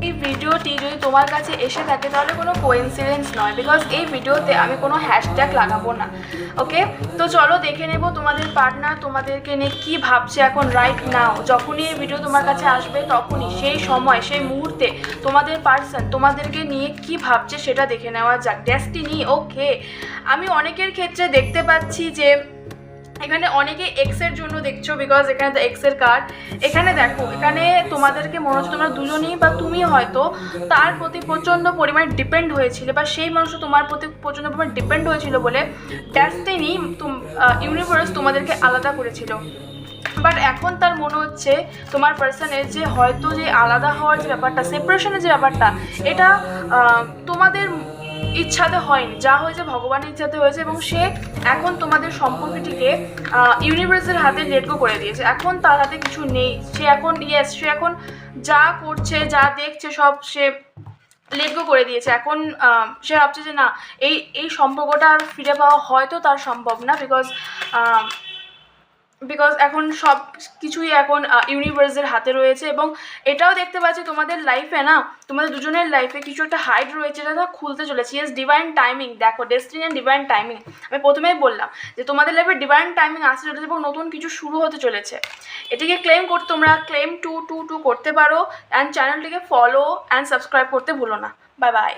এই ভিডিওটি যদি তোমার কাছে এসে থাকে তাহলে কোনো কোইন্সিডেন্স নয়, বিকজ এই ভিডিওতে আমি কোনো হ্যাশট্যাগ লাগাবো না। ওকে, তো চলো দেখে নেব তোমাদের পার্টনার তোমাদেরকে নিয়ে কী ভাবছে এখন রাইট নাও। যখনই এই ভিডিও তোমার কাছে আসবে তখনই সেই সময় সেই মুহূর্তে তোমাদের পার্সন তোমাদেরকে নিয়ে কী ভাবছে সেটা দেখে নেওয়া যাক। ডেস্টিনি। ওকে, আমি অনেকের ক্ষেত্রে দেখতে পাচ্ছি যে এখানে অনেকে এক্সের জন্য দেখছো, বিকজ এখানে তো এক্সের কার্ড। এখানে দেখো, এখানে তোমাদেরকে মনে হচ্ছে তোমরা দুজনেই বা তুমি হয়তো তার প্রতি প্রচণ্ড পরিমাণে ডিপেন্ড হয়েছিলে, বা সেই মানুষ তোমার প্রতি প্রচণ্ড পরিমাণে ডিপেন্ড হয়েছিল বলে ডেস্টিনি ইউনিভার্স তোমাদেরকে আলাদা করেছিল। বাট এখন তার মনে হচ্ছে তোমার পার্সনের যে হয়তো যে আলাদা হওয়ার যে ব্যাপারটা, সেপারেশনের যে ব্যাপারটা, এটা তোমাদের ইচ্ছাতে হয়নি, যা হয়েছে ভগবানের ইচ্ছাতে হয়েছে। এবং সে এখন তোমাদের সম্পর্কটিকে ইউনিভার্সের হাতে লেট গো করে দিয়েছে। এখন তার হাতে কিছু নেই। সে এখন সে এখন যা করছে যা দেখছে সব সে লেট গো করে দিয়েছে। এখন সে ভাবছে যে না, এই সম্পর্কটা আর ফিরে পাওয়া হয়তো তার সম্ভব না, বিকজ এখন সব কিছুই এখন ইউনিভার্সের হাতে রয়েছে। এবং এটাও দেখতে পাচ্ছি তোমাদের লাইফে না, তোমাদের দুজনের লাইফে কিছু একটা হাইড রয়েছে যেটা খুলতে চলেছে। Yes, divine timing. দেখো, ডেস্টিনি অ্যান্ড ডিভাইন টাইমিং, আমি প্রথমেই বললাম যে তোমাদের লাইফে ডিভাইন টাইমিং আসতে চলেছে এবং নতুন কিছু শুরু হতে চলেছে। এটিকে ক্লেম করতে তোমরা ক্লেম 222 করতে পারো। অ্যান্ড চ্যানেলটিকে ফলো অ্যান্ড সাবস্ক্রাইব করতে ভুলো না। Bye bye.